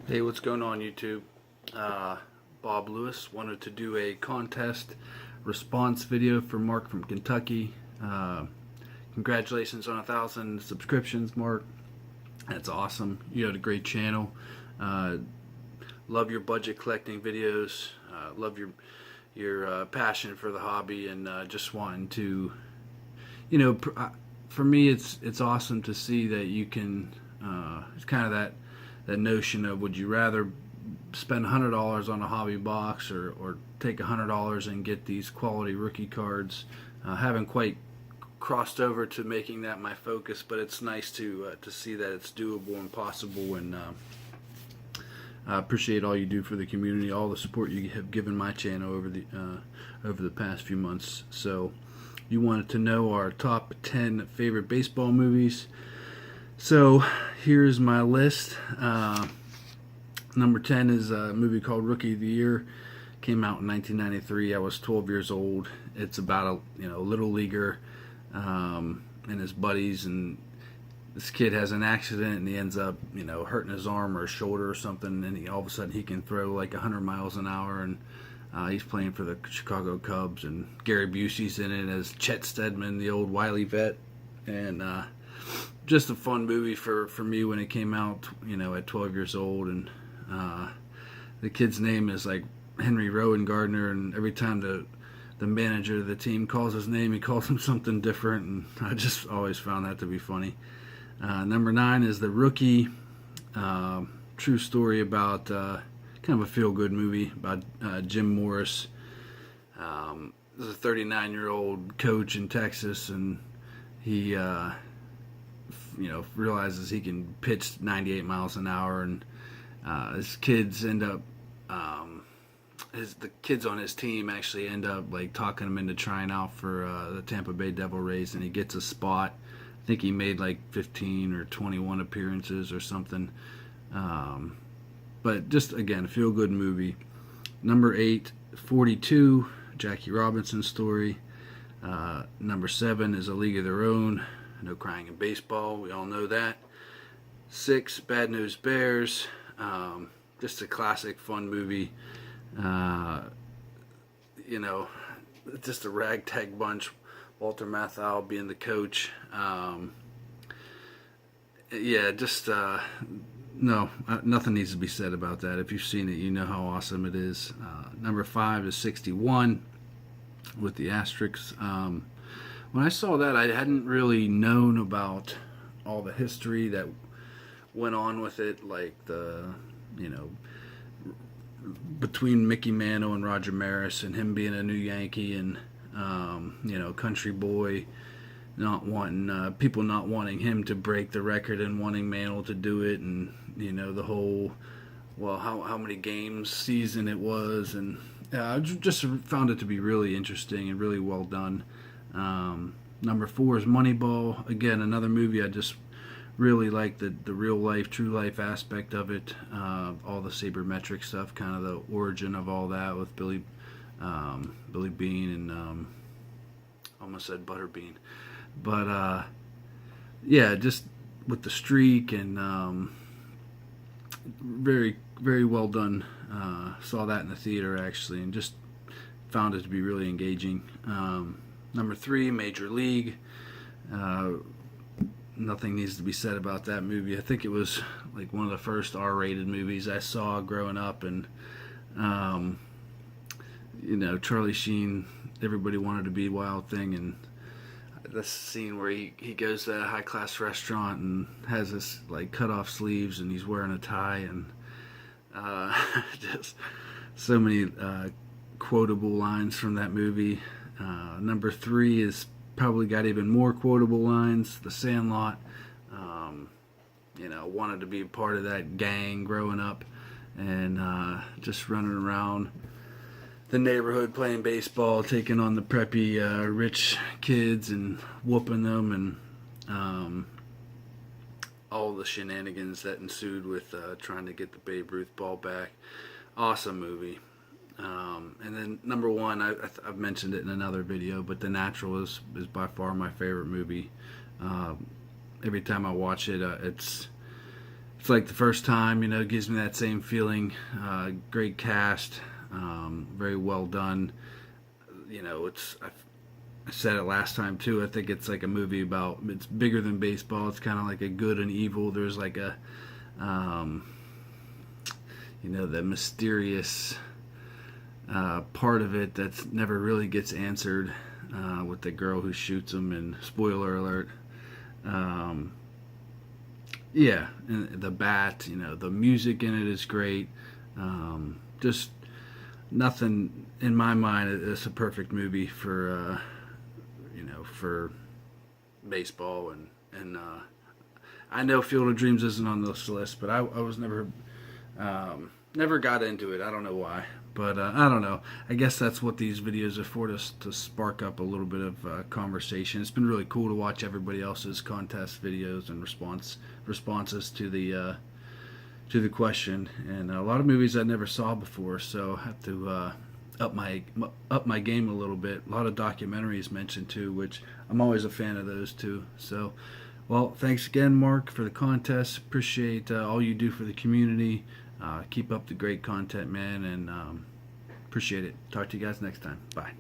Hey, what's going on, YouTube? Bob Lewis wanted to do a contest response video for Mark from Kentucky. Congratulations on 1,000 subscriptions, Mark. That's awesome. You had a great channel. Love your budget collecting videos. Love your passion for the hobby, and just wanting to, for me, it's awesome to see that you can. It's kind of that notion of, would you rather spend $100 on a hobby box or take $100 and get these quality rookie cards. Haven't quite crossed over to making that my focus, but it's nice to see that it's doable and possible. And I appreciate all you do for the community, all the support you have given my channel over the past few months. So you wanted to know our top 10 favorite baseball movies. So here's my list. Number 10 is a movie called Rookie of the Year. Came out in 1993. I was 12 years old. It's about a little leaguer and his buddies, and this kid has an accident and he ends up hurting his arm or his shoulder or something, and all of a sudden he can throw like 100 miles an hour, and he's playing for the Chicago Cubs, and Gary Busey's in it as Chet Steadman, the old wily vet, and just a fun movie for me when it came out, at 12 years old. And the kid's name is like Henry Rowan Gardner, and every time the manager of the team calls his name, he calls him something different, and I just always found that to be funny. Number 9 is The Rookie. True story about kind of a feel-good movie about Jim Morris. He's a 39-year-old coach in Texas, and he realizes he can pitch 98 miles an hour, and his kids end up the kids on his team actually end up like talking him into trying out for the Tampa Bay Devil Rays, and he gets a spot. I think he made like 15 or 21 appearances or something. But just, again, a feel-good movie. Number 8, 42, Jackie Robinson story. Number 7 is A League of Their Own. No crying in baseball. We all know that. 6, Bad News Bears. Just a classic, fun movie. Just a ragtag bunch. Walter Matthau being the coach. Nothing needs to be said about that. If you've seen it, you know how awesome it is. Number 5 is 61 with the asterisks. When I saw that, I hadn't really known about all the history that went on with it, like between Mickey Mantle and Roger Maris, and him being a new Yankee, and country boy, not wanting people not wanting him to break the record and wanting Mantle to do it, and the whole how many games season it was, and I just found it to be really interesting and really well done. Number 4 is Moneyball. Again, another movie I just really like the real life, true life aspect of it. All the sabermetric stuff, kind of the origin of all that with Billy Bean and almost said Butterbean, but just with the streak, and very, very well done. Saw that in the theater actually, and just found it to be really engaging. Number 3, Major League. Nothing needs to be said about that movie. I think it was like one of the first R-rated movies I saw growing up, and Charlie Sheen, everybody wanted to be Wild Thing, and the scene where he goes to a high-class restaurant and has this like cut off sleeves, and he's wearing a tie, and just so many quotable lines from that movie. Number 3 is probably got even more quotable lines, The Sandlot. Wanted to be a part of that gang growing up, and just running around the neighborhood playing baseball, taking on the preppy rich kids and whooping them, and all the shenanigans that ensued with trying to get the Babe Ruth ball back. Awesome movie. And then number 1, I've mentioned it in another video, but The Naturalist is by far my favorite movie. Every time I watch it, it's like the first time. It gives me that same feeling. Great cast, very well done. I said it last time too. I think it's like a movie about, it's bigger than baseball. It's kind of like a good and evil. There's like a, the mysterious part of it that's never really gets answered, with the girl who shoots him. And spoiler alert. Yeah, and the bat. The music in it is great. Just nothing in my mind. It's a perfect movie for for baseball, and I know Field of Dreams isn't on this list, but I was never got into it. I don't know why, but I don't know. I guess that's what these videos are for, to spark up a little bit of conversation. It's been really cool to watch everybody else's contest videos and responses to the question, and a lot of movies I never saw before, so I have to up my game a little bit. A lot of documentaries mentioned too, which I'm always a fan of those too. So, well, thanks again, Mark, for the contest. Appreciate all you do for the community. Keep up the great content, man, and appreciate it. Talk to you guys next time. Bye.